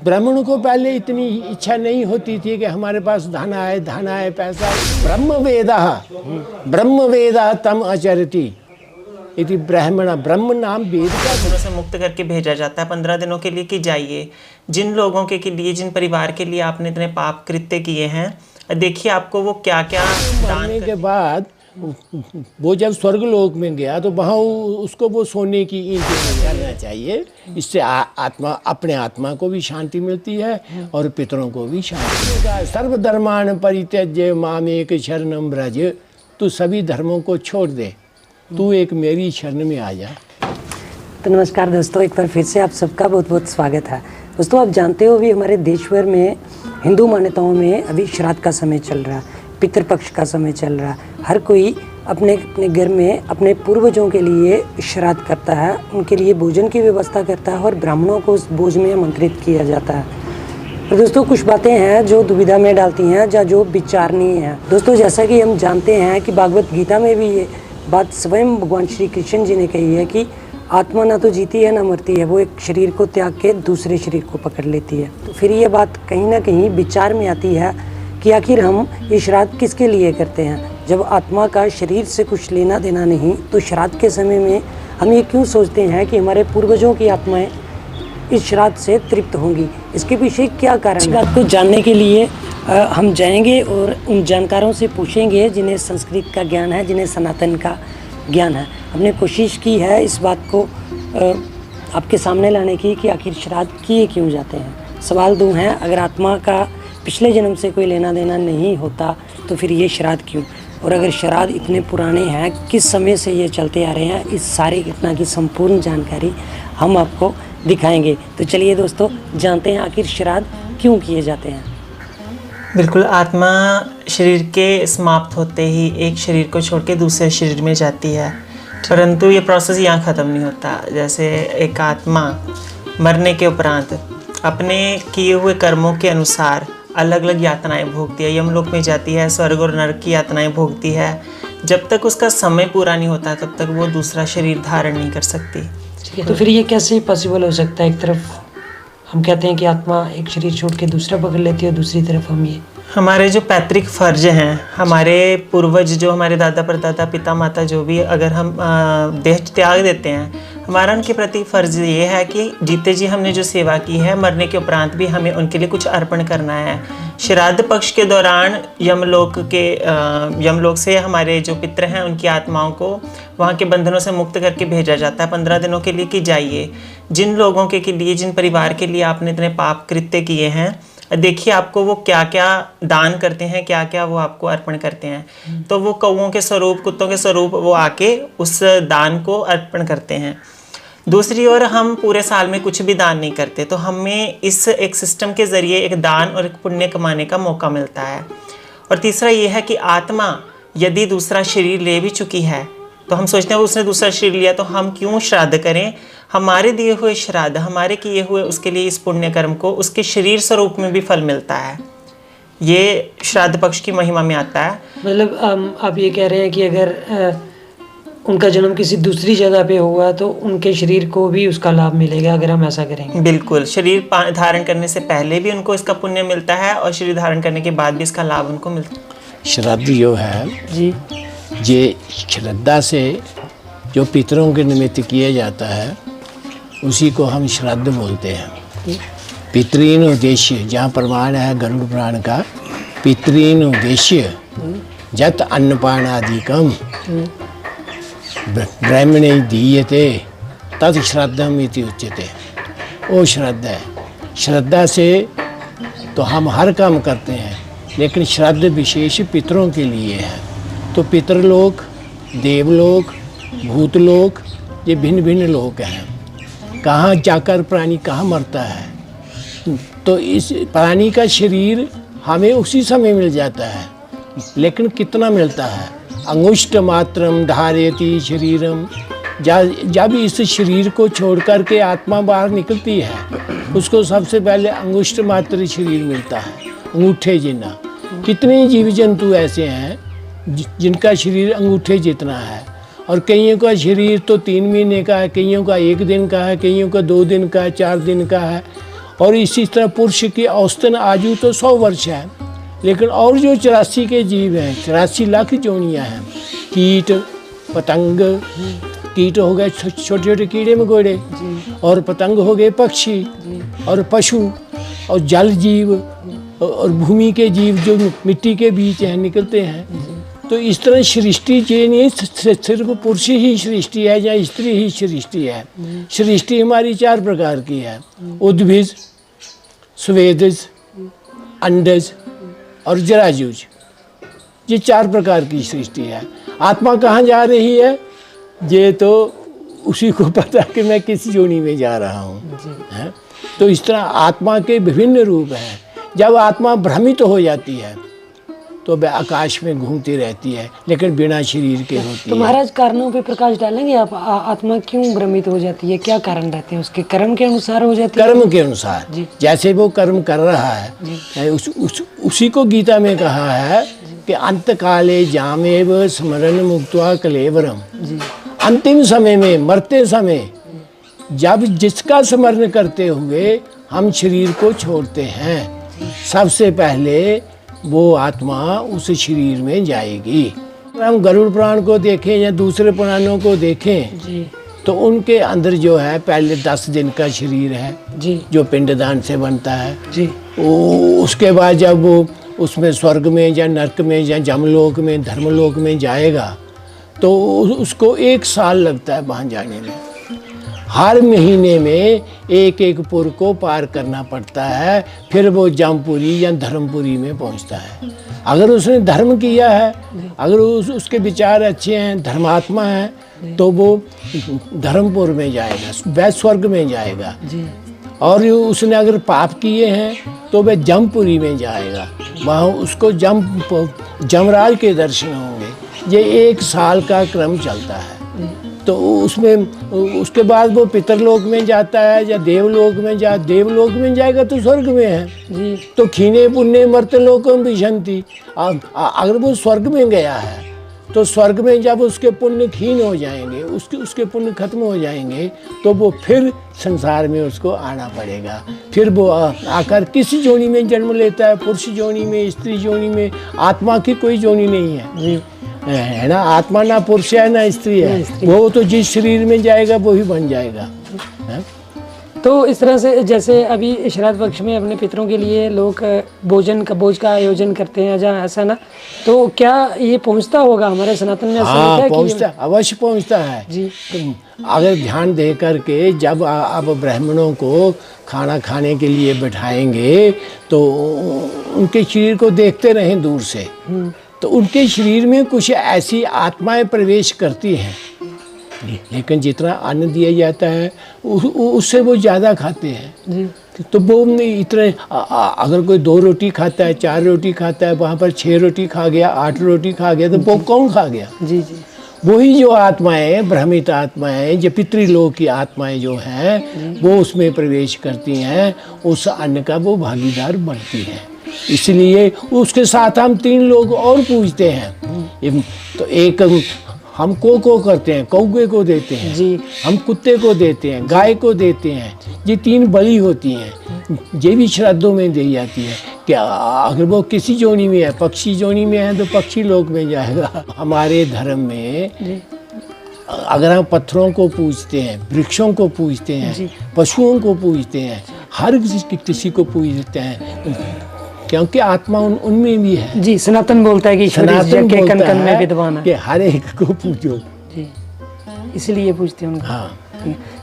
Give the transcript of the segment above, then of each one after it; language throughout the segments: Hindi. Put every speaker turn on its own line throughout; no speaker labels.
ब्राह्मणों को पहले इतनी इच्छा नहीं होती थी कि हमारे पास धन आए पैसा। ब्रह्म वेदा तम आचरति इति ब्राह्मण। ब्रह्म नाम वेद का।
बंधनों से मुक्त करके भेजा जाता है 15 दिनों के लिए कि जाइए। जिन लोगों के लिए, जिन परिवार के लिए आपने इतने पाप कृत्य किए हैं, देखिए आपको वो क्या क्या
मरने के बाद वो जब स्वर्ग लोक में गया तो वहाँ उसको वो सोने की ईंट करना चाहिए। इससे आत्मा, अपने आत्मा को भी शांति मिलती है और पितरों को भी शांति। सर्वधर्मान परित्यज्य मामेक शरणं व्रज। तू सभी धर्मों को छोड़ दे, तू एक मेरी शरण में आ जा।
तो नमस्कार दोस्तों, एक बार फिर से आप सबका बहुत बहुत स्वागत है। दोस्तों, आप जानते हो अभी हमारे देश भर में हिंदू मान्यताओं में अभी श्राद्ध का समय चल रहा है, पितृपक्ष का समय चल रहा है। हर कोई अपने अपने घर में अपने पूर्वजों के लिए श्राद्ध करता है, उनके लिए भोजन की व्यवस्था करता है और ब्राह्मणों को उस भोज में आमंत्रित किया जाता है। तो दोस्तों, कुछ बातें हैं जो दुविधा में डालती हैं या जो विचारणीय हैं। दोस्तों, जैसा कि हम जानते हैं कि भागवत गीता में भी ये बात स्वयं भगवान श्री कृष्ण जी ने कही है कि आत्मा ना तो जीती है ना मरती है, वो एक शरीर को त्याग के दूसरे शरीर को पकड़ लेती है। तो फिर ये बात कहीं ना कहीं विचार में आती है कि आखिर हम ये श्राद्ध किसके लिए करते हैं। जब आत्मा का शरीर से कुछ लेना देना नहीं, तो श्राद्ध के समय में हम ये क्यों सोचते हैं कि हमारे पूर्वजों की आत्माएं इस श्राद्ध से तृप्त होंगी। इसके पीछे क्या कारण है? इस बात को जानने के लिए हम जाएंगे और उन जानकारों से पूछेंगे जिन्हें संस्कृत का ज्ञान है, जिन्हें सनातन का ज्ञान है। हमने कोशिश की है इस बात को आपके सामने लाने की कि आखिर श्राद्ध किए क्यों जाते हैं। सवाल दो हैं, अगर आत्मा का पिछले जन्म से कोई लेना देना नहीं होता तो फिर ये श्राद्ध क्यों, और अगर श्राद्ध इतने पुराने हैं, किस समय से ये चलते आ रहे हैं, इस सारी घटना की संपूर्ण जानकारी हम आपको दिखाएंगे। तो चलिए दोस्तों, जानते हैं आखिर श्राद्ध क्यों किए जाते हैं।
बिल्कुल, आत्मा शरीर के समाप्त होते ही एक शरीर को छोड़ के दूसरे शरीर में जाती है, परंतु ये प्रोसेस यहाँ ख़त्म नहीं होता। जैसे एक आत्मा मरने के उपरांत अपने किए हुए कर्मों के अनुसार अलग अलग यातनाएं भोगती है, यमलोक में जाती है, स्वर्ग और नरक की यातनाएं भोगती है। जब तक उसका समय पूरा नहीं होता तब तक वो दूसरा शरीर धारण नहीं कर सकती।
तो फिर ये कैसे पॉसिबल हो सकता है? एक तरफ हम कहते हैं कि आत्मा एक शरीर छोड़ के दूसरा पकड़ लेती है, और दूसरी तरफ हम ये
हमारे जो पैतृक फर्ज हैं, हमारे पूर्वज जो हमारे दादा परदादा पिता माता जो भी, अगर हम देह त्याग देते हैं, हमारा उनके प्रति फ़र्ज़ ये है कि जीते जी हमने जो सेवा की है, मरने के उपरांत भी हमें उनके लिए कुछ अर्पण करना है। श्राद्ध पक्ष के दौरान यमलोक से हमारे जो पितर हैं उनकी आत्माओं को वहाँ के बंधनों से मुक्त करके भेजा जाता है 15 दिनों के लिए कि जाइए। जिन लोगों के लिए, जिन परिवार के लिए आपने इतने पाप कृत्य किए हैं, देखिए आपको वो क्या क्या दान करते हैं, क्या क्या वो आपको अर्पण करते हैं। तो वो कौओं के स्वरूप, कुत्तों के स्वरूप वो आके उस दान को अर्पण करते हैं। दूसरी ओर हम पूरे साल में कुछ भी दान नहीं करते, तो हमें इस एक सिस्टम के ज़रिए एक दान और एक पुण्य कमाने का मौका मिलता है। और तीसरा ये है कि आत्मा यदि दूसरा शरीर ले भी चुकी है तो हम सोचते हैं उसने दूसरा शरीर लिया तो हम क्यों श्राद्ध करें। हमारे दिए हुए श्राद्ध, हमारे किए हुए उसके लिए इस पुण्य कर्म को उसके शरीर स्वरूप में भी फल मिलता है। ये श्राद्ध पक्ष की महिमा में आता है।
मतलब आप ये कह रहे हैं कि अगर उनका जन्म किसी दूसरी जगह पे हुआ तो उनके शरीर को भी उसका लाभ मिलेगा अगर हम ऐसा करेंगे।
बिल्कुल, शरीर धारण करने से पहले भी उनको इसका पुण्य मिलता है और शरीर धारण करने के बाद भी इसका लाभ उनको मिलता है।
श्राद्ध जो है
जी,
ये श्रद्धा से जो पितरों के निमित्त किया जाता है उसी को हम श्राद्ध बोलते हैं। पितरीन उद्देश्य, जहाँ प्रमाण है गरुड़ पुराण का, पितरीन उद्देश्य जत अन्नपानादिकम ब्राह्मणे दीयते तत् श्राद्धम इति उच्यते। वो श्राद्ध है। श्रद्धा से तो हम हर काम करते हैं, लेकिन श्राद्ध विशेष पितरों के लिए है। तो पितरलोक, देवलोक, भूतलोक, ये भिन्न भिन्न लोक हैं। कहाँ जाकर प्राणी कहाँ मरता है, तो इस प्राणी का शरीर हमें उसी समय मिल जाता है, लेकिन कितना मिलता है? अंगुष्ठ मात्रम धारयति शरीरम। जब इस शरीर को छोड़ कर के आत्मा बाहर निकलती है, उसको सबसे पहले अंगुष्ठ मात्र शरीर मिलता है, अंगूठे जितना। कितने जीव जंतु ऐसे हैं जिनका शरीर अंगूठे जितना है, और कईयों का शरीर तो 3 महीने का है, कईयों का 1 दिन का है, कईयों का 2 दिन का है, 4 दिन का है। और इसी तरह पुरुष की औसतन आयु तो 100 वर्ष है, लेकिन और जो 84 के जीव हैं, 84 लाख जोनियाँ हैं, कीट पतंग, कीट हो गए छोटे छोटे कीड़े मकोड़े, और पतंग हो गए पक्षी, और पशु, और जल जीव, और भूमि के जीव जो मिट्टी के बीच हैं निकलते हैं। तो इस तरह सृष्टि ये नहीं सिर्फ पुरुष ही सृष्टि है या स्त्री ही सृष्टि है। सृष्टि हमारी 4 प्रकार की है, उद्भिज, स्वेदज, अंडज और जरायुज। ये 4 प्रकार की सृष्टि है। आत्मा कहाँ जा रही है, ये तो उसी को पता कि मैं किस योनि में जा रहा हूँ, है? तो इस तरह आत्मा के विभिन्न रूप हैं। जब आत्मा भ्रमित हो जाती है तो वह आकाश में घूमती रहती है, लेकिन बिना शरीर के होती
तो
है।
महाराज कारणों पे प्रकाश डालेंगे आप, आत्मा क्यों भ्रमित हो जाती है, क्या कारण रहते हैं उसके? कर्म के अनुसार हो जाती है?
कर्म के अनुसार, जैसे वो कर्म कर रहा है, उसी को गीता में कहा है कि अंत काले जामेव स्मरण मुक्त्वा कलेवरम। अंतिम समय में, मरते समय, जब जिसका स्मरण करते हुए हम शरीर को छोड़ते हैं, सबसे पहले वो आत्मा उस शरीर में जाएगी। हम गरुड़ पुराण को देखें या दूसरे पुराणों को देखें
जी,
तो उनके अंदर जो है पहले 10 दिन का शरीर है
जी,
जो पिंडदान से बनता है
जी,
उसके बाद जब वो उसमें स्वर्ग में या नरक में या जमलोक में धर्मलोक में जाएगा तो उसको 1 साल लगता है वहाँ जाने में। हर महीने में एक पुर को पार करना पड़ता है, फिर वो जमपुरी या धर्मपुरी में पहुंचता है। अगर उसने धर्म किया है, अगर उसके विचार अच्छे हैं, धर्मात्मा है, तो वो धर्मपुर में जाएगा, वह स्वर्ग में जाएगा। और उसने अगर पाप किए हैं तो वह जमपुरी में जाएगा, वहाँ उसको जमराज के दर्शन होंगे। ये 1 साल का क्रम चलता है। तो उसमें उसके बाद वो पितरलोक में जाता है या देवलोक में देवलोक में जाएगा तो स्वर्ग में है जी। तो खीने पुण्य मर्त्य लोकम विशंति। अगर वो स्वर्ग में गया है तो स्वर्ग में जब उसके पुण्य क्षीण हो जाएंगे, उसके पुण्य खत्म हो जाएंगे, तो वो फिर संसार में उसको आना पड़ेगा। फिर वो आकर किसी जोनी में जन्म लेता है, पुरुष जोनी में, स्त्री जोनी में। आत्मा की कोई जोनी नहीं है जी, है ना। आत्मा ना पुरुष है ना स्त्री है, वो तो जिस शरीर में जाएगा वो ही बन जाएगा, है?
तो इस तरह से जैसे अभी श्राद्ध पक्ष में अपने पितरों के लिए लोग भोज का आयोजन करते हैं, जहाँ ऐसा ना, तो क्या ये पहुँचता होगा हमारे सनातन में?
हाँ, पहुँचता, अवश्य पहुँचता है
जी।
अगर ध्यान दे करके जब आप ब्राह्मणों को खाना खाने के लिए बैठाएंगे तो उनके शरीर को देखते रहें दूर से, तो उनके शरीर में कुछ ऐसी आत्माएं प्रवेश करती हैं, लेकिन जितना अन्न दिया जाता है उससे वो ज़्यादा खाते हैं जी। तो वो इतने अगर कोई 2 रोटी खाता है, 4 रोटी खाता है, वहाँ पर 6 रोटी खा गया, 8 रोटी खा गया, तो वो कौन खा गया? जी जी। वही जो आत्माएं, भ्रमित आत्माएं, जो पितृलोक की आत्माएं जो हैं, वो उसमें प्रवेश करती हैं, उस अन्न का वो भागीदार बनती हैं। इसलिए उसके साथ हम 3 लोग और पूजते हैं। तो एक हम को करते हैं, कौवे को देते हैं जी, हम कुत्ते को देते हैं, गाय को देते हैं। ये 3 बलि होती हैं, ये भी श्राद्धों में दी जाती है। क्या अगर वो किसी जोनी में है, पक्षी जोनी में है, तो पक्षी लोक में जाएगा। हमारे धर्म में अगर हम पत्थरों को पूजते हैं, वृक्षों को पूजते हैं, पशुओं को पूजते हैं, हर किसी को पूजते हैं, क्योंकि आत्मा उनमें भी है जी। सनातन बोलता है कि सनातन के कण कण में विद्वान है, कि हर एक को पूजो जी, इसलिए पूजते हैं उनको। हाँ,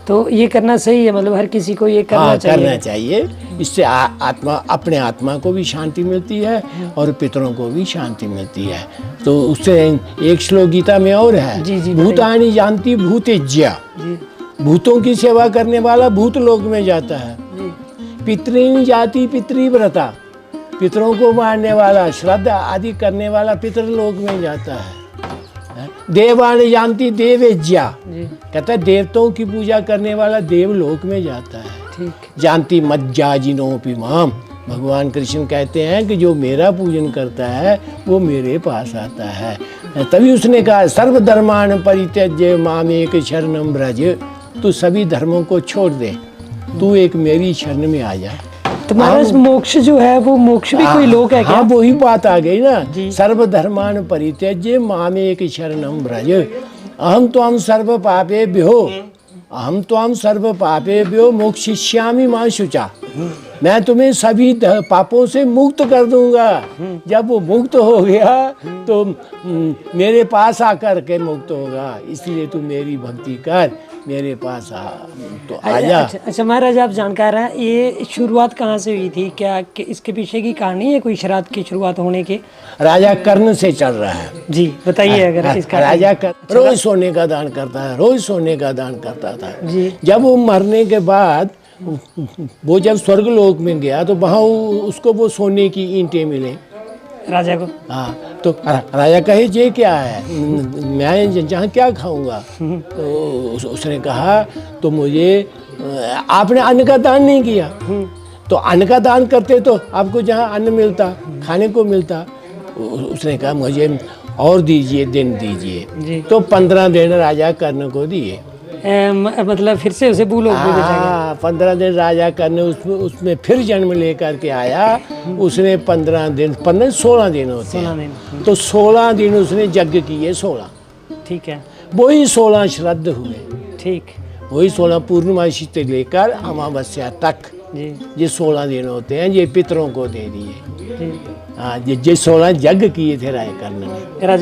तो ये करना सही है, मतलब हर किसी को ये करना चाहिए।
करना चाहिए। इससे आत्मा, अपने आत्मा को भी शांति मिलती है और पितरों को भी शांति मिलती है। तो उससे एक श्लोक गीता में और है जी, जी, भूतानि जानती भूतेज्या, भूतों की सेवा करने वाला भूत लोक में जाता है। पितृन जाति पितृव्रता, पितरों को मारने वाला, श्राद्ध आदि करने वाला पितृलोक में जाता है। देवान जानती देवेज्या, कहता है देवताओं की पूजा करने वाला देवलोक में जाता है। ठीक। जानती मज्जाजिनोपि माम, भगवान कृष्ण कहते हैं कि जो मेरा पूजन करता है वो मेरे पास आता है। तभी उसने कहा सर्वधर्मान परित्यज्य मामेक शरणं व्रज, तू सभी धर्मों को छोड़ दे, तू एक मेरी शरण में आ जा।
तो महाराज मोक्ष जो है वो मोक्ष भी कोई लोक है क्या?
हाँ, वही बात आ गई ना। सर्वधर्मान परित्यज्य मामेक शरणं व्रज अहम त्वां सर्व पापेभ्यो मोक्षयिष्यामि मा शुचा। मैं तुम्हें सभी पापों से मुक्त कर दूंगा। जब वो मुक्त हो गया तो मेरे पास आकर के मुक्त होगा। इसलिए तू मेरी भक्ति कर, मेरे पास आ तो आजा।
अच्छा महाराज, आप जानकार हैं, ये शुरुआत कहाँ से हुई थी? क्या इसके पीछे की कहानी है कोई श्राद्ध की शुरुआत होने की?
राजा कर्ण से चल रहा है
जी, बताइए अगर इसका।
राजा कर्ण रोज सोने का दान करता है, रोज सोने का दान करता था
जी।
जब वो मरने के बाद वो जब स्वर्गलोक में गया तो वहाँ उसको वो सोने की ईंटें मिले
राजा को।
हाँ, तो राजा कहे ये क्या है, मैं जहाँ क्या खाऊंगा? तो उसने कहा तो मुझे आपने अन्न का दान नहीं किया। तो अन्न का दान करते तो आपको जहाँ अन्न मिलता, खाने को मिलता। उसने कहा मुझे और दीजिए, दिन दीजिए। तो 15 दिन राजा कर्ण को दिए।
मतलब फिर से उसे भूलो।
हाँ, 15 दिन राजा कर्ण उसमें फिर जन्म लेकर के आया। उसने 16 दिन होते हैं। तो 16 दिन उसने यज्ञ किए, 16।
ठीक है,
वही 16 श्राद्ध हुए।
ठीक,
वही 16 पूर्णमासी से लेकर अमावस्या तक
जी।
ये 16 दिन होते हैं। ये पितरों को दे दिए।
जी।
हाँ, ये 16 यज्ञ किए थे राजा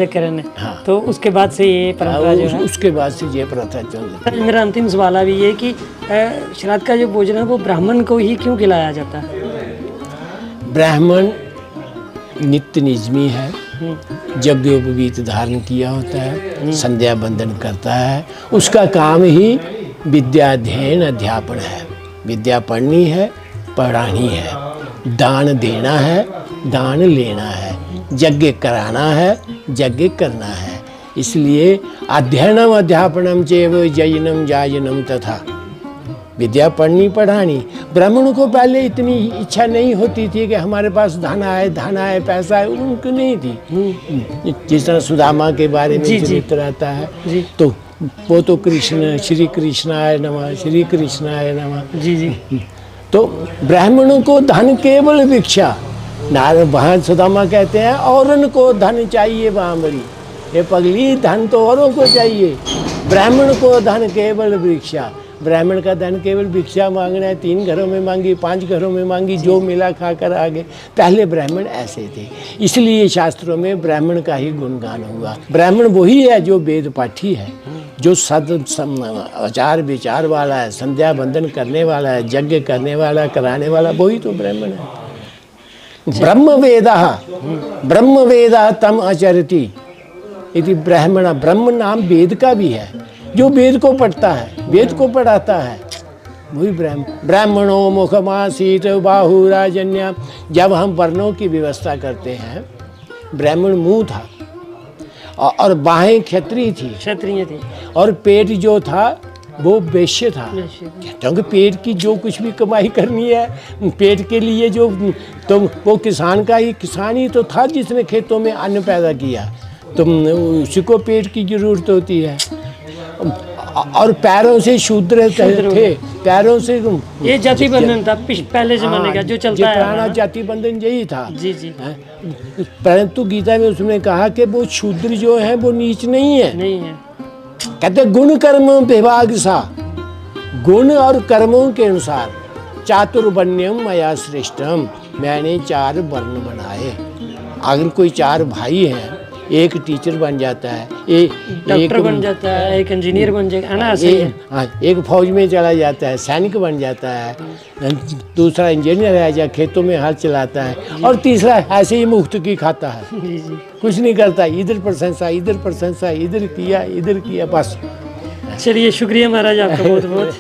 कर्ण ने।
हाँ। तो उसके बाद से ये परंपरा जो है,
उसके बाद से ये प्रथा चल रही है।
मेरा अंतिम सवाल अभी ये कि श्राद्ध का जो भोजन है वो ब्राह्मण को ही क्यों खिलाया जाता है?
ब्राह्मण नित्य निजमी है, यज्ञोपवीत धारण किया होता है, संध्या बंदन करता है। उसका काम ही विद्याध्ययन अध्यापन है। विद्या पढ़नी है, पढ़ानी है, दान देना है, दान लेना है, यज्ञ कराना है, यज्ञ करना है। इसलिए अध्ययनम अध्यापनम चैव जयनम जायनम तथा। विद्या पढ़नी पढ़ानी। ब्राह्मणों को पहले इतनी इच्छा नहीं होती थी कि हमारे पास धन आए पैसा है, उनको नहीं थी। जिस तरह सुदामा के बारे में चरित्र आता है तो वो तो कृष्ण, श्री कृष्णाय नमः, श्री कृष्णाय नमः।
जी जी।
तो ब्राह्मणों को धन केवल भिक्षा। वहाँ सुदामा कहते हैं औरन को धन चाहिए बामरी। ये पगली, धन तो औरों को चाहिए, ब्राह्मण को धन केवल भिक्षा। ब्राह्मण का धन केवल भिक्षा मांगना है। 3 घरों में मांगी, 5 घरों में मांगी, जो मिला खाकर आगे। पहले ब्राह्मण ऐसे थे। इसलिए शास्त्रों में ब्राह्मण का ही गुणगान हुआ। ब्राह्मण वही है जो वेद पाठी है, जो आचार विचार वाला है, संध्या बंदन करने वाला है, यज्ञ करने वाला, कराने वाला, वही तो ब्राह्मण है। ब्रह्म वेदा तम आचरति इति ब्राह्मण। ब्रह्म नाम वेद का भी है, जो वेद को पढ़ता है, वेद को पढ़ाता है, वही ब्राह्मणों मुखमासीत बाहुराजन्या। जब हम वर्णों की व्यवस्था करते हैं, ब्राह्मण मुंह था और बाहें क्षत्रिय थी और पेट जो था वो वैश्य था। क्योंकि पेट की जो कुछ भी कमाई करनी है, पेट के लिए जो, तो वो किसान ही तो था जिसने खेतों में अन्न पैदा किया। तो उसी को पेट की जरूरत होती है। और पैरों से शूद्र थे, पैरों से
ये जाति बंधन था पहले जमाने का जो चलता है।
पुराना जाति बंधन यही था।
जी जी।
परंतु गीता में उसने कहा कि वो शूद्र जो है वो नीच नहीं है। कहते गुण कर्म विभाग सा, गुण और कर्मों के अनुसार चातुर्वर्ण्यम मया श्रेष्ठम। मैंने 4 वर्ण बनाए। अगर कोई 4 भाई हैं, एक टीचर बन जाता है, एक
डॉक्टर बन जाता है, एक इंजीनियर बन जाएगा, है ना? ऐसे ही।
हाँ, एक फौज में चला जाता है, सैनिक बन जाता है, दूसरा इंजीनियर है या खेतों में हाथ चलाता है, और तीसरा ऐसे ही मुफ्त की खाता है।
जी जी।
कुछ नहीं करता, इधर प्रशंसा, इधर किया, बस।
चलिए, शुक्रिया महाराज आपका बहुत बहुत।